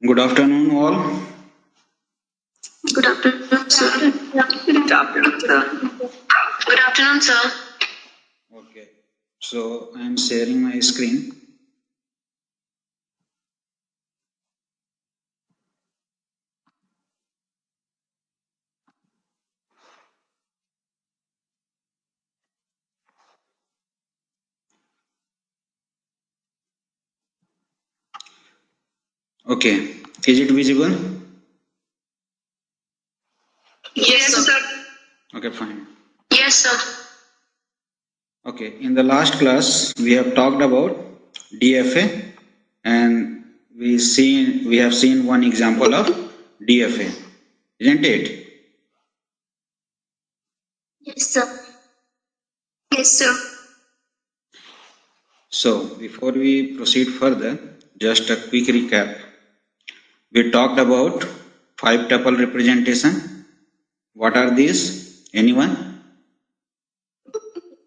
Good afternoon, all. Good afternoon, sir. Good afternoon, sir. Good afternoon, sir. Okay, so I am sharing my screen. Okay, is it visible? Yes, sir. Okay, fine. Yes, sir. Okay, in the last class we have talked about DFA, and we have seen one example of DFA, isn't it? Yes, sir. Yes, sir. So before we proceed further, just a quick recap. We talked about 5-tuple representation. What are these? Anyone?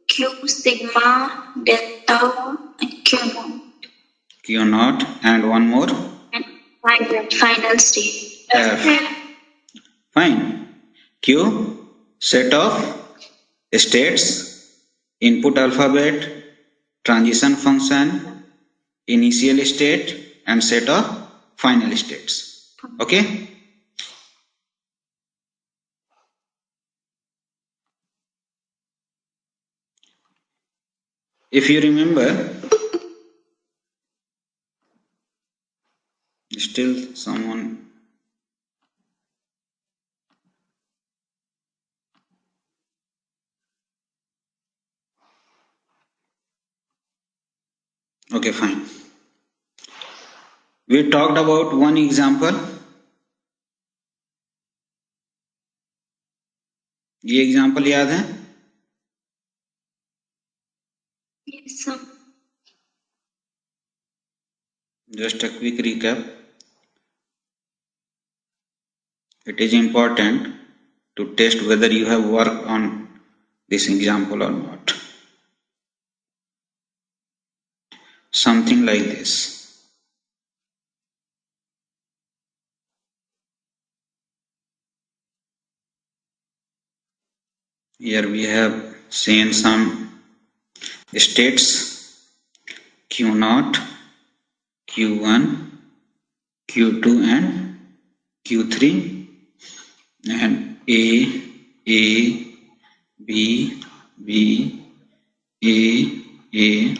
Q, sigma, delta, and Q naught. Q naught, and one more? And final state. F. Fine. Q, set of states, input alphabet, transition function, initial state, and set of final states. Okay? If you remember, still someone. Okay, fine. We talked about one example. ये example याद है? Yes, sir. Just a quick recap. It is important to test whether you have worked on this example or not. Something like this. Here we have seen some states Q naught, Q1, Q2 and Q3, and A, B, B, A,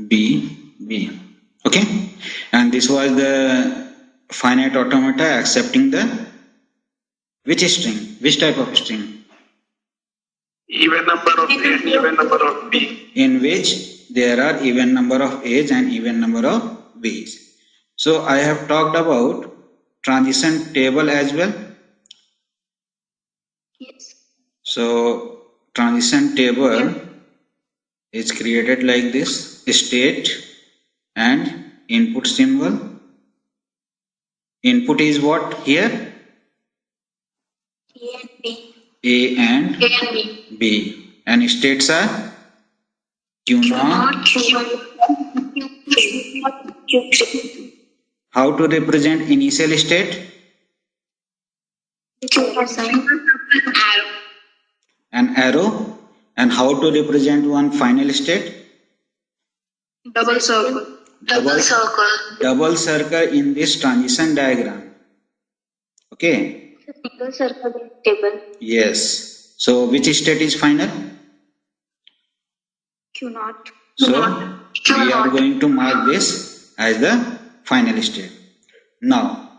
B. Okay, and this was the finite automata accepting the which string, which type of string? Even number of A and even number of B. In which there are even number of A's and even number of B's. So I have talked about transition table as well. Yes. So transition table is created like this: state and input symbol. Input is what here? A and B. A and A and B. B. And states are Q naught. Q3. How to represent initial state? Arrow. An arrow. And how to represent one final state? Double circle. Double circle. Double circle in this transition diagram. Okay. Single circle in table. Yes. So which state is final? Q naught. So we are going to mark this as the final state. Now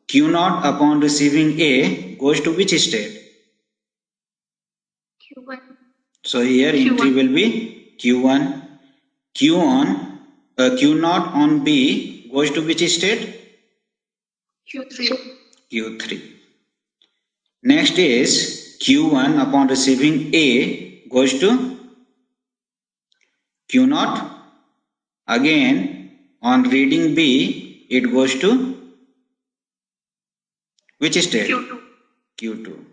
Q naught upon receiving A goes to which state? Q1. So here entry will be Q1. Q naught on B goes to which state? Q3. Q3. Next is Q1 upon receiving A goes to Q naught. Again on reading B it goes to which state? Q2. Q2.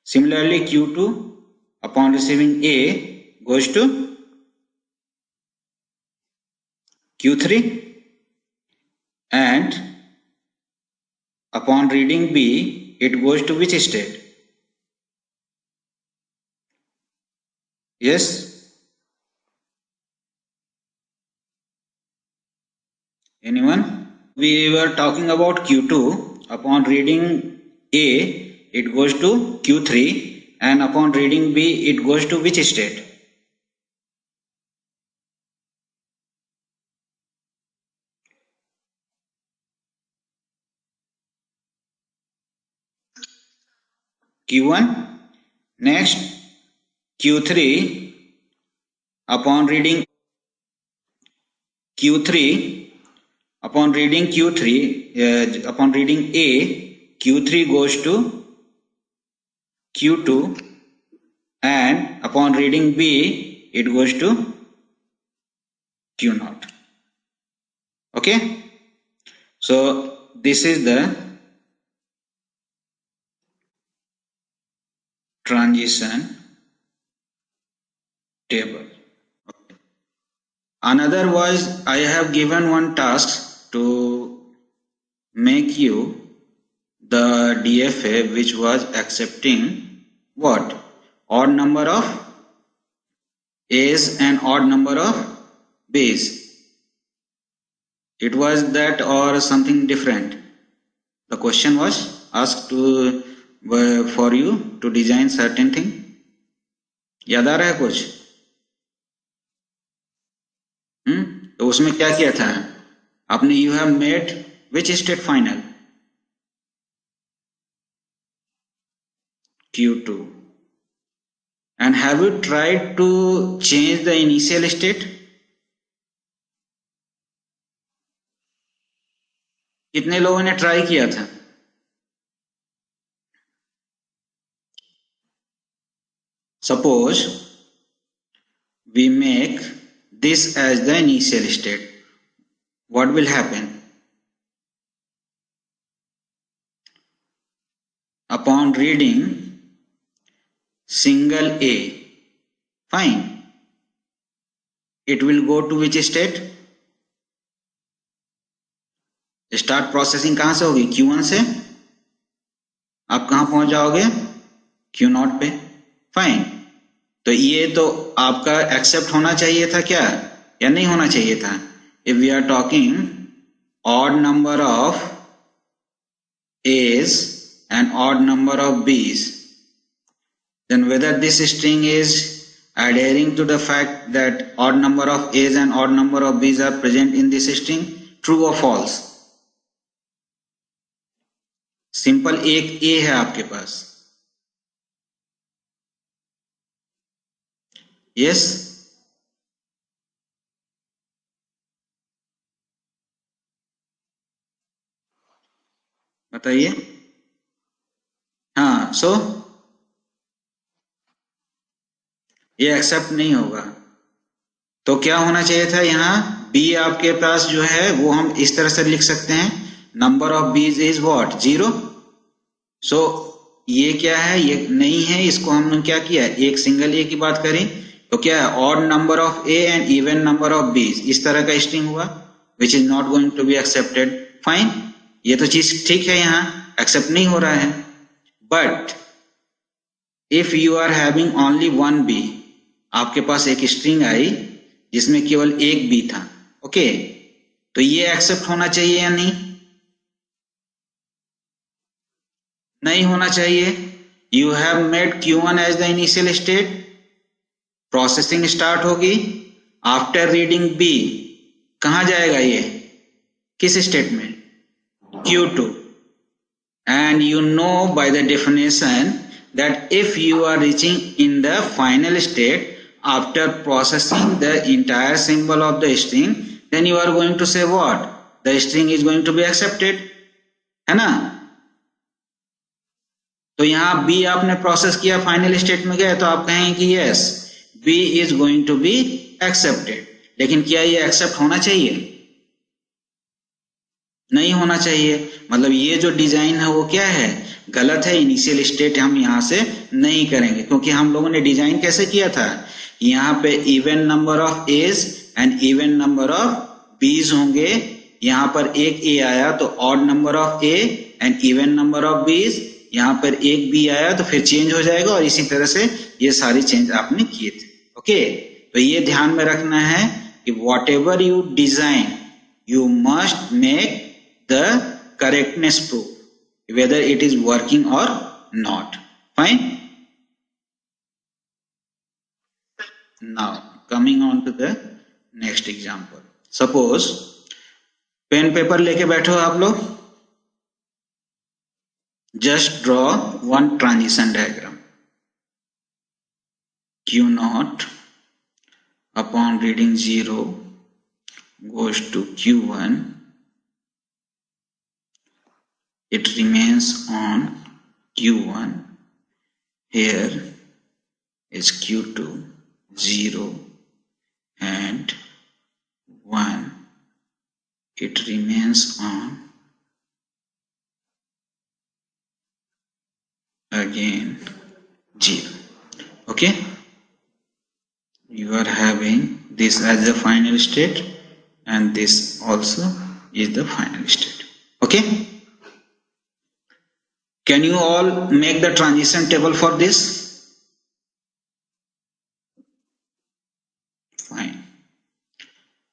Similarly Q2 upon receiving A goes to Q3, and upon reading B, it goes to which state? Yes? Anyone? We were talking about Q2. Upon reading A, it goes to Q3, and upon reading B, it goes to which state? Q1. Next, Q3. Upon reading Q3, upon reading upon reading A, Q3 goes to Q2, and upon reading B, it goes to Q0. Okay? So this is the transition table. Another was, I have given one task to make you the DFA which was accepting what? Odd number of A's and odd number of B's. It was that or something different? The question was asked to for you to design certain thing. याद आ रहा है कुछ? तो उसमें क्या किया था आपने? You have made which state final? Q2. And have you tried to change the initial state? कितने लोगों ने ट्राई किया था? Suppose we make this as the initial state. What will happen? Upon reading single A, fine. It will go to which state? Start processing कहां से होगी? Q1 से। आप कहां पहुंच जाओगे? Q0 पे। फाइन। तो ये तो आपका एक्सेप्ट होना चाहिए था क्या, या नहीं होना चाहिए था? If we are talking odd number of A's and odd number of B's, then whether this string is adhering to the fact that odd number of A's and odd number of B's are present in this string, true or false? Simple एक ए है आपके पास। Yes? बताइए। हाँ, सो ये accept नहीं होगा। तो क्या होना चाहिए था? यहाँ बी आपके पास जो है वो हम इस तरह से लिख सकते हैं, नंबर ऑफ बीज इज व्हाट? 0। सो ये क्या है? ये नहीं है, इसको हमने क्या किया? एक सिंगल ए की बात करें तो क्या है? Odd number of A and even number of B's, इस तरह का स्ट्रिंग हुआ, which is not going to be accepted. Fine, ये तो चीज ठीक है, यहाँ एक्सेप्ट नहीं हो रहा है। But if you are having only one B, आपके पास एक स्ट्रिंग आई जिसमें केवल एक बी था, ओके, तो ये एक्सेप्ट होना चाहिए या नहीं? नहीं होना चाहिए। You have made Q1 as the initial state, processing start होगी। आफ्टर रीडिंग बी कहां जाएगा? ये किस स्टेट में? Q2. And you know by the definition that if you are reaching in the final state after processing the entire symbol of the string, then you are going to say what? The string is going to be accepted, है ना? तो यहां B आपने process किया, final state में गए, तो आप कहेंगे कि yes, B is going to be accepted। लेकिन क्या ये एक्सेप्ट होना चाहिए? नहीं होना चाहिए। मतलब ये जो डिजाइन है वो क्या है? गलत है। इनिशियल स्टेट हम यहां से नहीं करेंगे, क्योंकि हम लोगों ने डिजाइन कैसे किया था? यहाँ पे even number of A's and even number of B's होंगे। यहाँ पर एक ए आया तो odd number of A and even number of B's, यहाँ पर एक बी आया तो फिर चेंज हो जाएगा, और इसी तरह से ये सारी चेंज आपने किए थे। ओके, तो ये ध्यान में रखना है कि what ever you design you must make the correctness proof whether it is working or not. Fine. Now coming on to the next example. Suppose pen paper लेके बैठो आप लोग, just draw one transition diagram. Q0 upon reading 0 goes to Q1, it remains on Q1, here is Q2, 0 and 1, it remains on again 0. Okay, you are having this as the final state and this also is the final state. Okay, can you all make the transition table for this? Fine.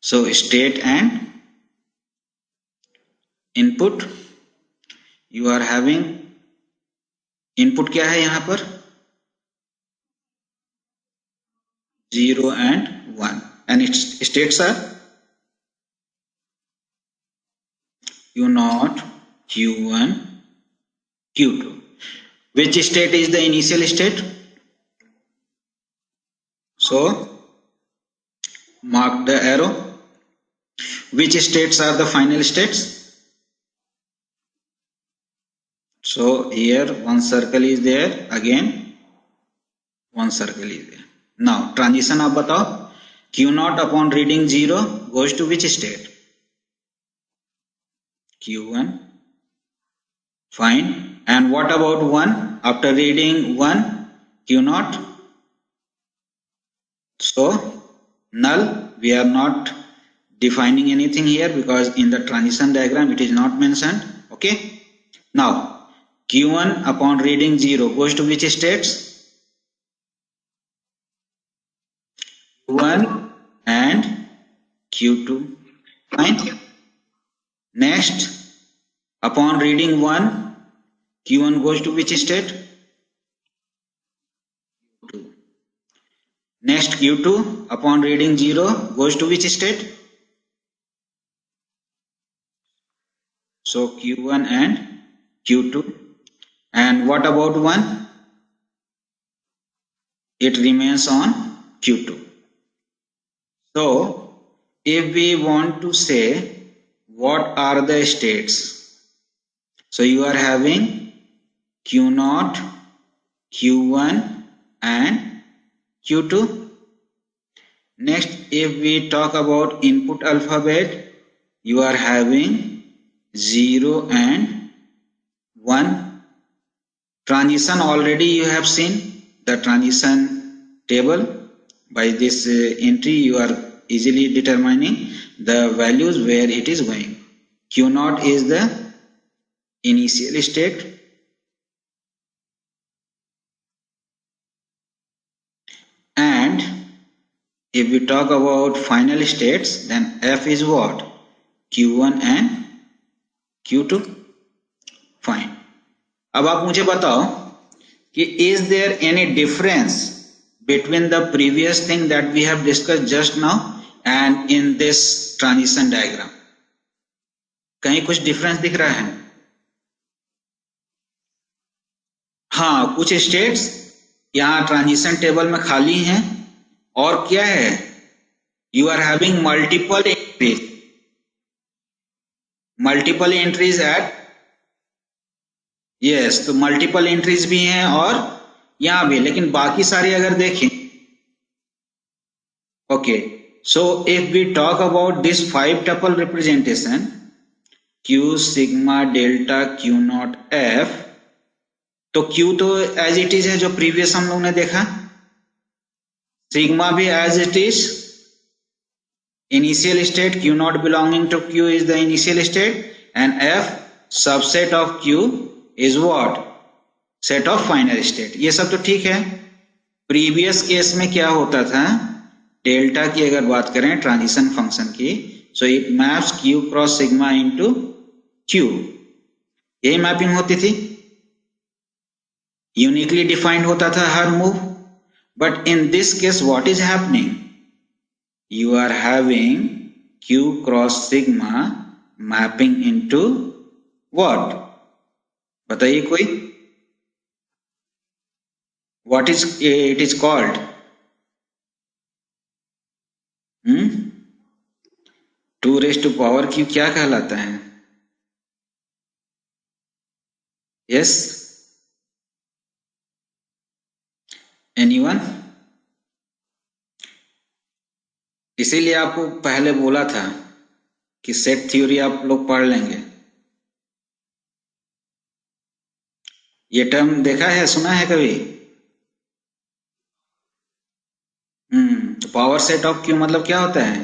So state and input, you are having input क्या है यहाँ पर 0 and 1 and its states are Q0, Q1, Q2. Which state is the initial state? So mark the arrow. Which states are the final states? So here one circle is there, again one circle is there. Now transition आप बताओ, Q0 upon reading 0 goes to which state? Q1. Fine. And what about 1? After reading 1, Q0. So null, we are not defining anything here because in the transition diagram it is not mentioned. Okay. Now Q1 upon reading 0 goes to which states? Q1 and Q2. Fine. Next, upon reading 1, Q1 goes to which state? Q2. Next, Q2 upon reading 0 goes to which state? So Q1 and Q2. And what about 1? It remains on Q2. So if we want to say what are the states, so you are having Q0, Q1 and Q2. Next, if we talk about input alphabet, you are having 0 and 1. Transition already you have seen the transition table. By this entry you are easily determining the values where it is going. Q0 is the initial state, and if we talk about final states, then F is what? Q1 and Q2. Fine. अब आप मुझे बताओ कि is there any difference between the previous thing that we have discussed just now and in this transition diagram? कहीं कुछ difference दिख रहा है? हाँ, कुछ states यहाँ transition table में खाली हैं, और क्या है? You are having multiple entries. Multiple entries at, yes, तो multiple entries भी हैं और यहाँ भी, लेकिन बाकी सारे अगर देखें, okay, so if we talk about this 5 tuple representation, Q sigma delta Q naught F, तो Q तो as it is है जो previous हम लोग ने देखा, sigma भी as it is, initial state Q naught belonging to Q is the initial state, and F subset of Q is what? Set of final state. ये सब तो ठीक है। प्रीवियस केस में क्या होता था, डेल्टा की अगर बात करें ट्रांजिशन फंक्शन की, so it maps Q cross sigma into Q, यही मैपिंग होती थी, यूनिकली डिफाइंड होता था हर move. But in this case what is happening, you are having Q cross sigma mapping into what? बताइए कोई, what is it is called? 2 raised to power Q क्या कहलाता है? Yes? Anyone? इसीलिए आपको पहले बोला था कि सेट थ्योरी आप लोग पढ़ लेंगे। ये टर्म देखा है, सुना है कभी? तो पावर सेट ऑफ क्यू मतलब क्या होता है?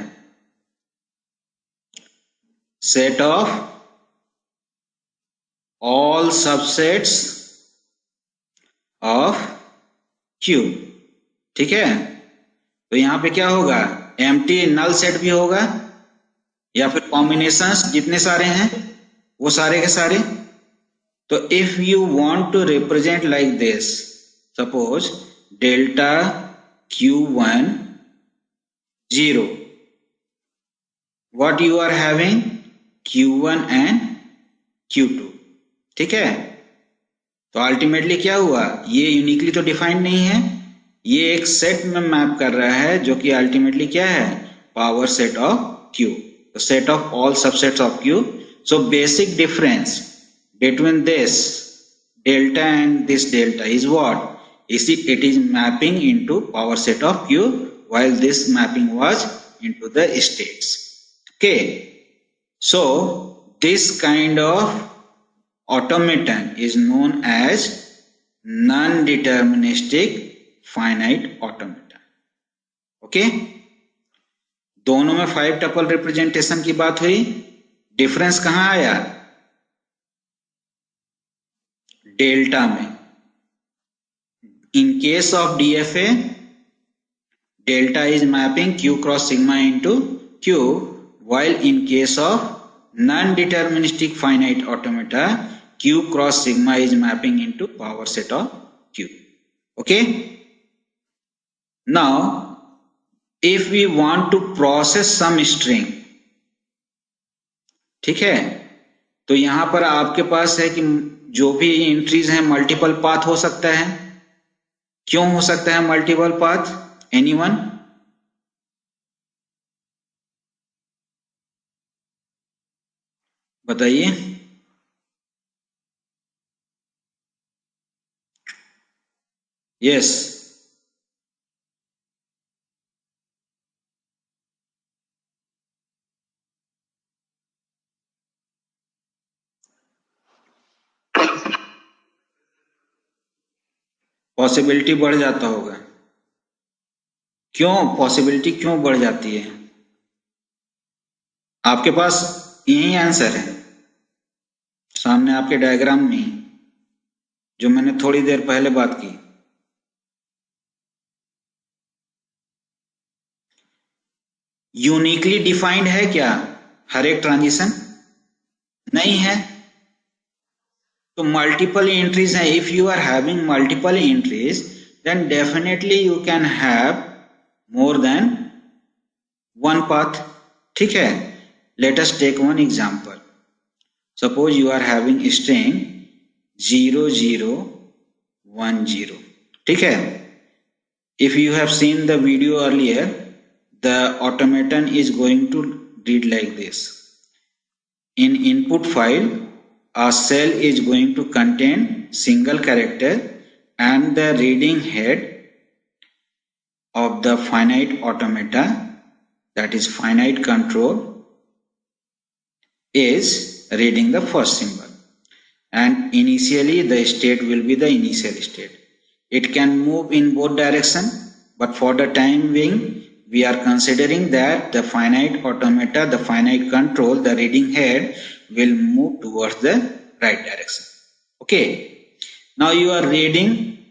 Set of all subsets of Q, ठीक है। तो यहां पे क्या होगा, एम्प्टी नल सेट भी होगा या फिर कॉम्बिनेशंस जितने सारे हैं वो सारे के सारे। तो if you want to represent like this, suppose delta Q1 0, what you are having Q1 and Q2, ठीक है। तो अल्टीमेटली क्या हुआ, ये यूनिकली तो डिफाइंड नहीं है, ये एक सेट में मैप कर रहा है जो कि अल्टीमेटली क्या है, पावर सेट ऑफ Q, तो set of all subsets of Q। So basic difference between this delta and this delta is what, it is mapping into power set of Q while this mapping was into the states. Okay, so this kind of automaton is known as non-deterministic finite automaton. Okay, दोनों में 5 tuple representation की बात हुई। Difference कहां आया, delta में। In case of DFA, delta is mapping Q cross sigma into Q, while in case of non-deterministic finite automata, Q cross sigma is mapping into power set of Q. Okay? Now, if we want to process some string, ठीक है, तो यहां पर आपके पास है कि जो भी एंट्रीज हैं मल्टीपल पाथ हो सकता है। क्यों हो सकता है मल्टीपल पाथ, एनीवन? बताइए। यस, पॉसिबिलिटी बढ़ जाता होगा। क्यों पॉसिबिलिटी क्यों बढ़ जाती है? आपके पास यही आंसर है सामने आपके डायग्राम में, जो मैंने थोड़ी देर पहले बात की। यूनिकली डिफाइंड है क्या हर एक ट्रांजिशन? नहीं है। तो मल्टीपल एंट्रीज हैं। If you are having multiple entries then definitely you can have more than one path, ठीक है। Let us take one example. Suppose you are having string 0 0 1 0, ठीक है। If you have seen the video earlier, the automaton is going to read like this. In input file, a cell is going to contain single character and the reading head of the finite automata, that is finite control, is reading the first symbol, and initially the state will be the initial state. It can move in both direction, but for the time being we are considering that the finite automata, the finite control, the reading head will move towards the right direction. Okay. Now you are reading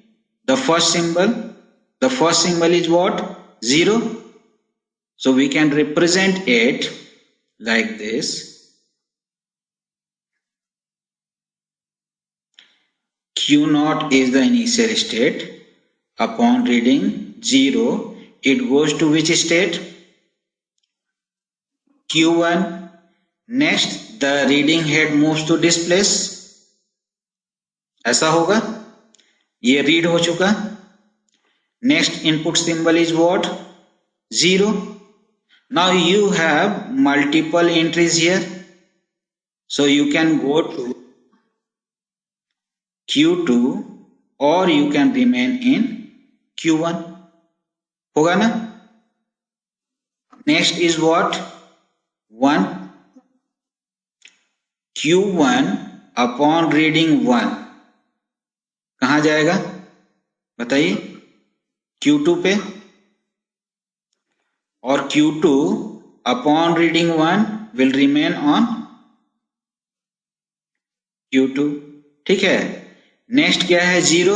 the first symbol. The first symbol is what? 0. So we can represent it like this. Q naught is the initial state. Upon reading 0, it goes to which state? Q1. Next, the reading head moves to this place. ऐसा होगा. ये read हो चुका. Next input symbol is what? 0. Now you have multiple entries here. So you can go to Q2 or you can remain in Q1. होगा ना? Next is what? 1. Q1 upon reading 1 कहाँ जाएगा? बताइए. Q2 पे. और Q2 upon reading 1 will remain on Q2. ठीक है. Next क्या है? 0.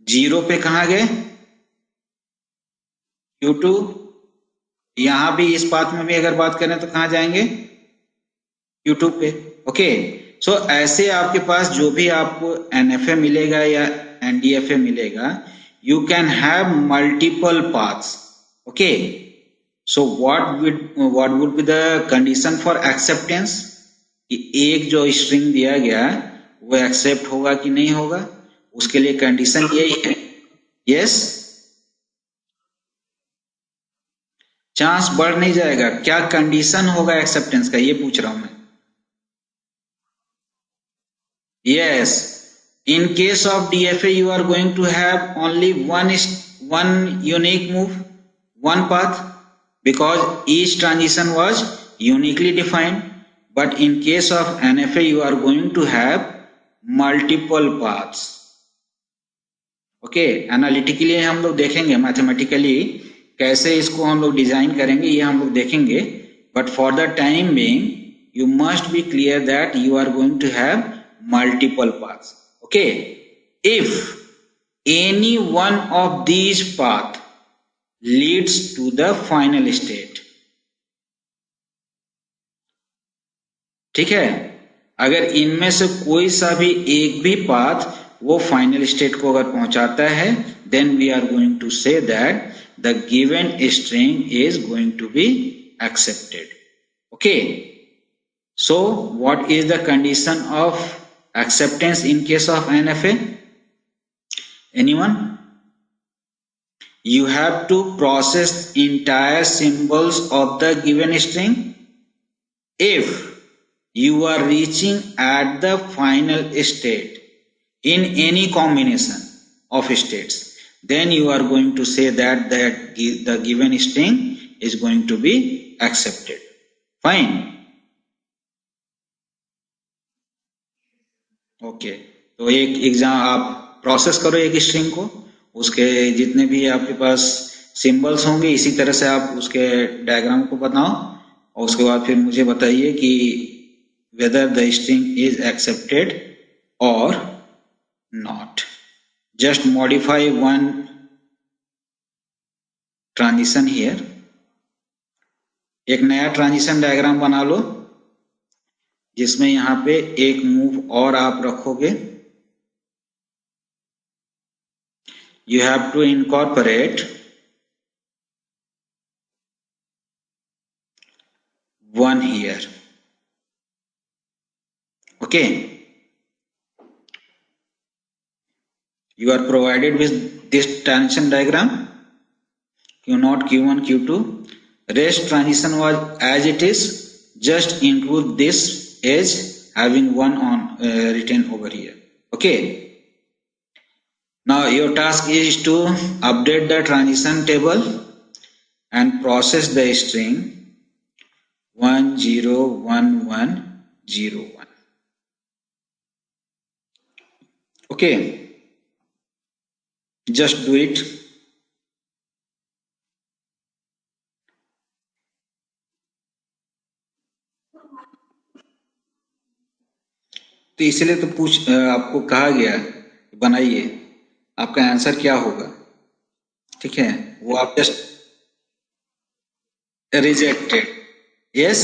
0 पे कहाँ गए? Q2. यहां भी इस पाथ में भी अगर बात करें तो कहाँ जाएंगे? Q2 पे. ओके. सो ऐसे आपके पास जो भी आपको NFA मिलेगा या NDFA मिलेगा, you can have multiple paths. Okay. So what would be the condition for acceptance? कि एक जो स्ट्रिंग दिया गया वो एक्सेप्ट होगा कि नहीं होगा, उसके लिए कंडीशन यही है. यस. चांस बढ़ नहीं जाएगा. क्या कंडीशन होगा एक्सेप्टेंस का, ये पूछ रहा हूं मैं. Yes. In case of DFA, you are going to have only one unique move, one path, because each transition was uniquely defined. But in case of NFA, you are going to have multiple paths. Okay. Analytically हम लोग देखेंगे, mathematically कैसे इसको हम लोग design करेंगे ये हम लोग देखेंगे. But for the time being you must be clear that you are going to have multiple paths. Okay. If any one of these paths leads to the final state, ठीक है, अगर इनमें से कोई सा भी एक भी पाथ वो फाइनल स्टेट को अगर पहुंचाता है, then we are going to say that the given string is going to be accepted. Okay. So what is the condition of acceptance in case of NFA? Anyone? You have to process entire symbols of the given string. If you are reaching at the final state in any combination of states, then you are going to say that the given string is going to be accepted. Fine. Okay. तो एक exam आप process करो एक string को, उसके जितने भी आपके पास सिंबल्स होंगे इसी तरह से आप उसके डायग्राम को बनाओ और उसके बाद फिर मुझे बताइए कि whether the string is accepted or not. Just modify one transition here. एक नया ट्रांजिशन डायग्राम बना लो जिसमें यहाँ पे एक मूव और आप रखोगे. You have to incorporate one here. Okay. You are provided with this transition diagram. Q0, Q1, Q2. Rest transition was as it is. Just include this edge having one on written over here. Okay. Now your task is to update the transition table and process the string 101101. Okay. Just do it. तो इसलिए तो आपको कहा गया बनाइए, आपका answer क्या होगा, ठीक है, वो आप just rejected, yes,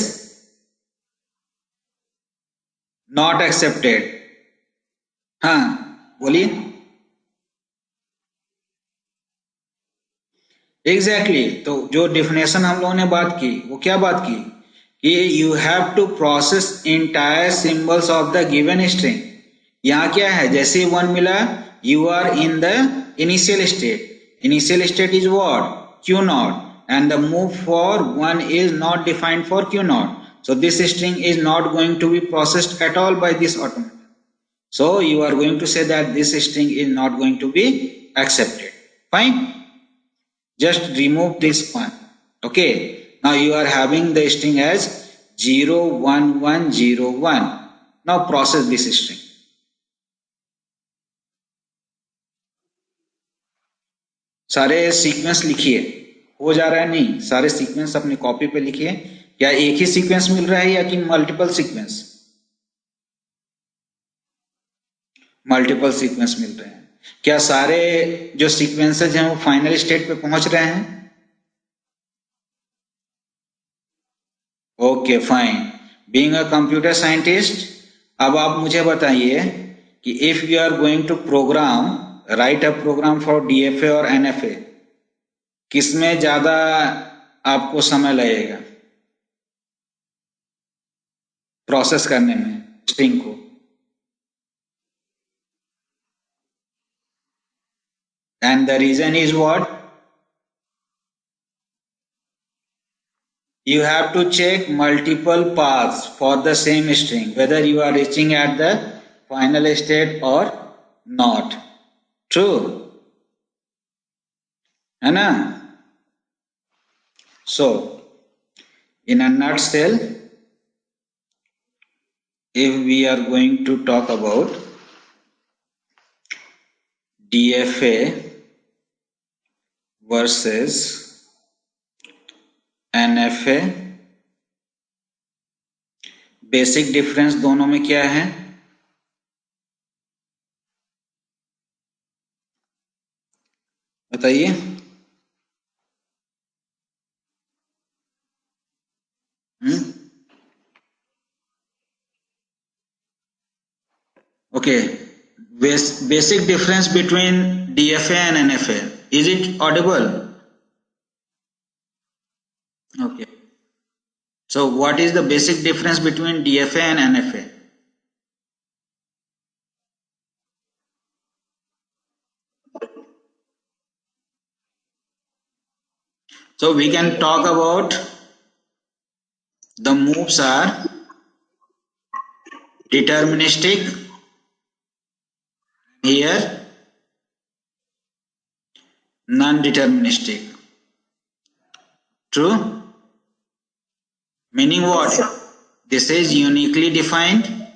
not accepted, हाँ बोलिए, एग्जैक्टली exactly. तो जो डिफिनेशन हम लोगों ने बात की वो क्या बात की कि you have to process entire symbols of the given string. यहाँ क्या है, जैसे वन मिला, you are in the initial state, initial state is what, Q naught, and the move for one is not defined for Q naught, so this string is not going to be processed at all by this automaton. So you are going to say that this string is not going to be accepted. Fine. Just remove this one. Okay. Now you are having the string as 01101. Now process this string. सारे sequence लिखिए, हो जा रहा है नहीं, सारे sequence अपनी copy पे लिखिए। क्या एक ही सीक्वेंस मिल रहा है या कि मल्टीपल सीक्वेंस? मल्टीपल सीक्वेंस मिल रहे हैं। क्या सारे जो सीक्वेंसेज हैं वो फाइनल स्टेट पे पहुंच रहे हैं? Okay fine. Being a computer scientist, अब आप मुझे बताइए कि if you are going to program, write a program for DFA और एनएफए, किसमें ज्यादा आपको समय लगेगा प्रोसेस करने में स्ट्रिंग को? And the reason is what? You have to check multiple paths for the same string, whether you are reaching at the final state or not. True? है ना? So, in a nutshell, if we are going to talk about DFA versus NFA, basic difference दोनों में क्या है? बताइए। Okay. Basic difference between DFA and NFA. Is it audible? Okay. So what is the basic difference between DFA and NFA? So we can talk about the moves are deterministic, here non-deterministic. True? Meaning what? This is uniquely defined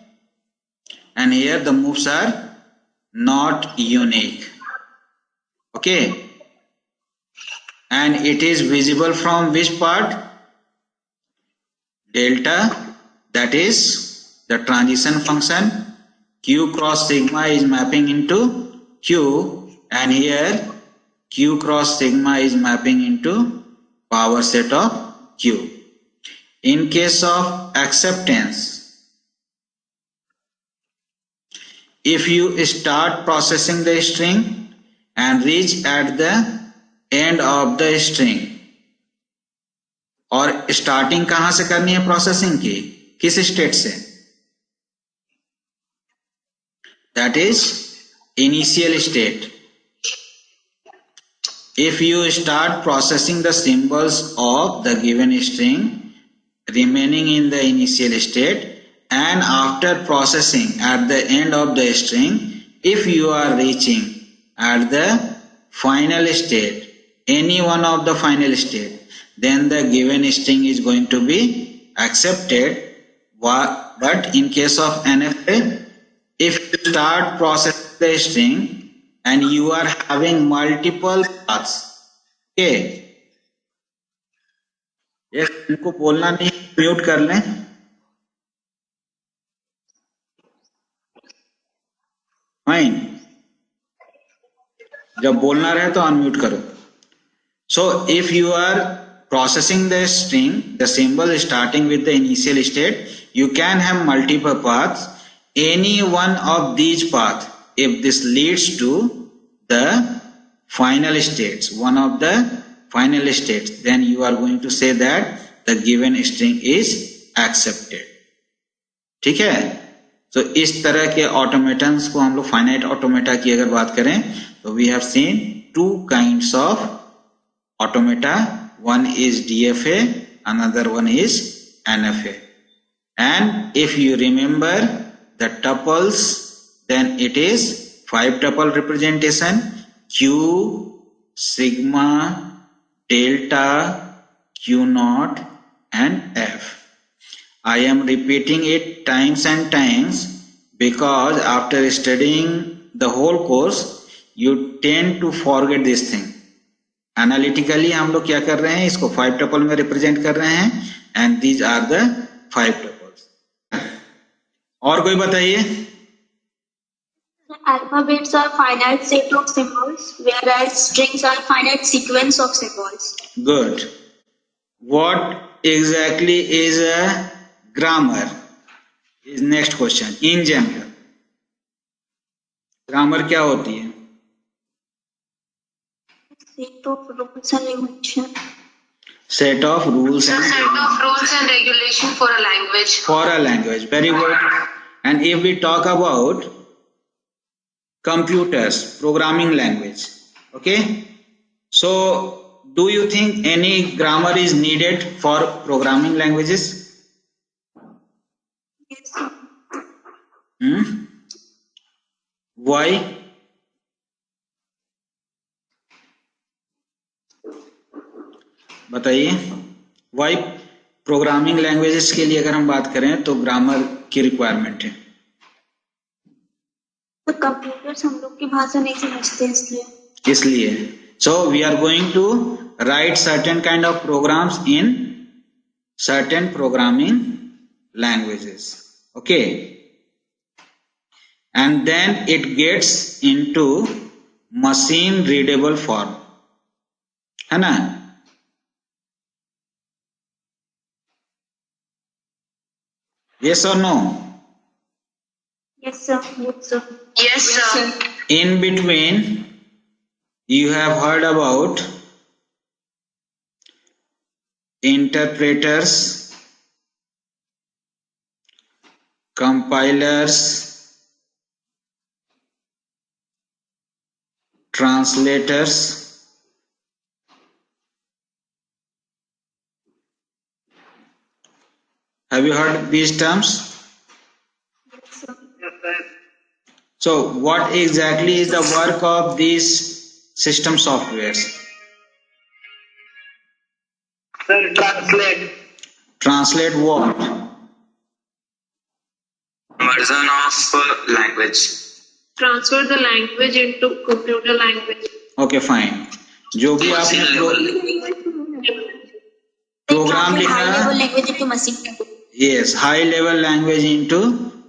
and here the moves are not unique. Okay. And it is visible from which part? Delta, that is the transition function. Q cross sigma is mapping into Q, and here Q cross sigma is mapping into power set of Q. In case of acceptance, if you start processing the string and reach at the end of the string, और starting कहां से करनी है processing की, किस state से? That is initial state. If you start processing the symbols of the given string remaining in the initial state and after processing at the end of the string, if you are reaching at the final state, any one of the final state, then the given string is going to be accepted. But in case of NFA, if you start processing the string and you are having multiple paths, okay, इनको बोलना नहीं, mute कर लें। Fine, जब बोलना रहे तो unmute करो. So if you are processing the string, the symbol starting with the initial state, you can have multiple paths. Any one of these paths, if this leads to the final states, one of the final states, then you are going to say that the given string is accepted. ठीक है. तो इस तरह के ऑटोमेटन्स को हम लोग finite automata की अगर बात करें तो we have seen two kinds of automata. One is DFA, another one is NFA. And if you remember the tuples, then it is 5 tuple representation: Q, sigma, delta, Q naught, and F. I am repeating it times and times because after studying the whole course, you tend to forget this thing. Analytically हम लोग क्या कर रहे हैं, इसको 5 tuple में represent कर रहे हैं and these are the 5 tuples. और कोई बताइए. Alphabets are finite set of symbols, whereas strings are finite sequence of symbols. Good. What exactly is a grammar? Is next question. In general, grammar क्या होती है? Set of rules and regulation. Set of rules A set of rules and regulation for a language. for a language. Very good. And if we talk about computers, programming language, okay, so do you think any grammar is needed for programming languages? Yes, sir. Why? बताइए. Y programming languages के लिए अगर हम बात करें तो grammar की requirement है. तो कंप्यूटर्स हम लोग की भाषा नहीं समझते इसलिए so we are going to write certain kind of programs in certain programming languages. Okay, and then it gets into machine readable form, है ना. Yes or no? Yes, sir. Yes, sir. Yes, sir. In between, you have heard about interpreters, compilers, translators, have you heard these terms? Yes, sir. Yes, sir. So what exactly is the work of these system softwares? Sir, translate. Translate what? Version of language. Transfer the language into computer language. Okay, fine. जो भी आपने programme लिखा high है, level language into machine. yes, high level language into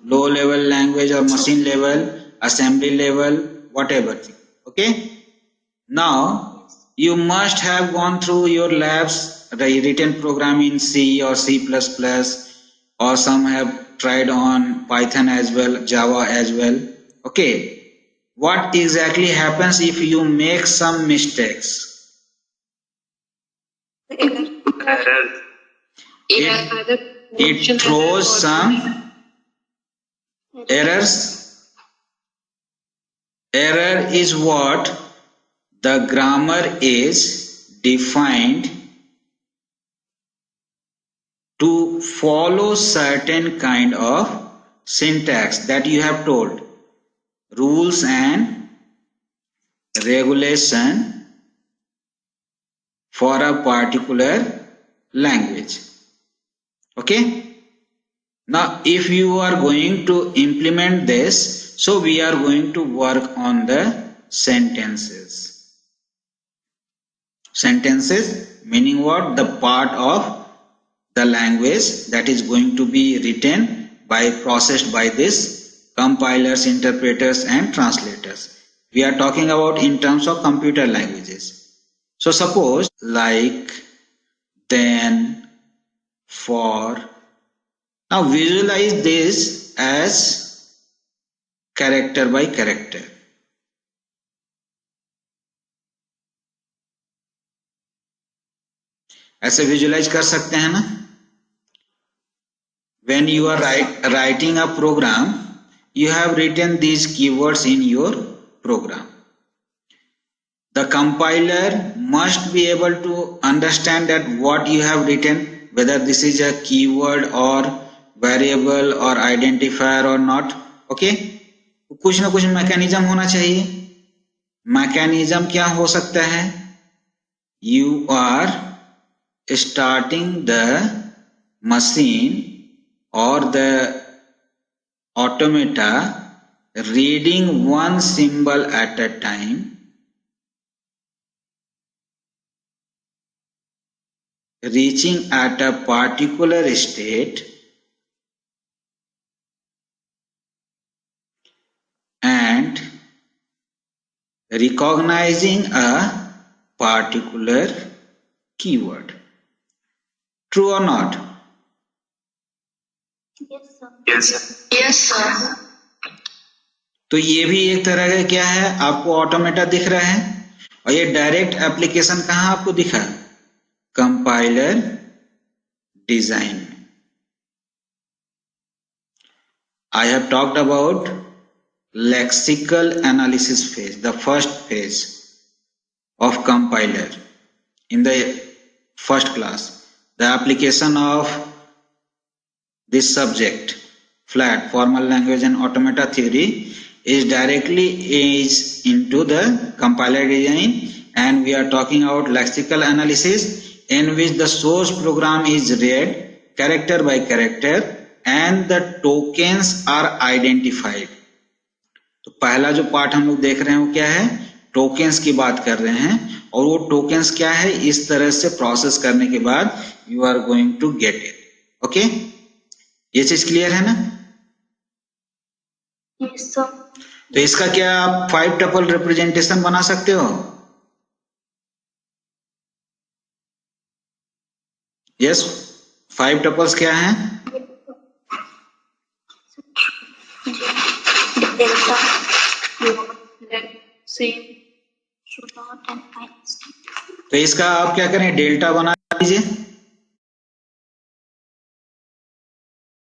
low level language or machine level, assembly level, whatever. Okay, now you must have gone through your labs, written program in C or C++, or some have tried on Python as well, Java as well. Okay, what exactly happens if you make some mistakes? Error. It throws some errors. Error is what the grammar is defined to follow certain kind of syntax that you have told, rules and regulation for a particular language. Okay, now if you are going to implement this, so we are going to work on the sentences. Sentences meaning what? The part of the language that is going to be written by, processed by this compilers, interpreters, and translators. We are talking about in terms of computer languages. So suppose like, then, for. Now visualize this as character by character. ऐसे visualise कर सकते हैं ना? When you are writing a program, you have written these keywords in your program. The compiler must be able to understand that what you have written, whether this is a keyword or variable or identifier or not. Okay? कुछ ना कुछ mechanism होना चाहिए. Mechanism क्या हो सकता है? You are starting the machine or the automata reading one symbol at a time, reaching at a particular state, and recognizing a particular keyword. True or not? Yes, sir. Yes, sir. Yes, sir. तो ये भी एक तरह का क्या है, आपको automata दिख रहा है. और ये डायरेक्ट एप्लीकेशन कहाँ आपको दिखा? कंपाइलर डिजाइन में. I have talked about lexical analysis phase, the first phase of compiler in the first class. The application of this subject, flat, formal language and automata theory, is directly into the compiler design, and we are talking about lexical analysis in which the source program is read character by character and the tokens are identified. तो पहला जो part हम लोग देख रहे हैं वो क्या है? टोकेंस की बात कर रहे हैं. और वो टोकेंस क्या है? इस तरह से प्रोसेस करने के बाद you are going to get it. Okay, ये चीज क्लियर है ना? Yes, sir. तो इसका क्या आप 5 टपल रिप्रेजेंटेशन बना सकते हो? यस, 5 टपल्स क्या हैं? Delta, Then same. should not and minus. तो इसका आप क्या करें? डेल्टा बना लीजिए.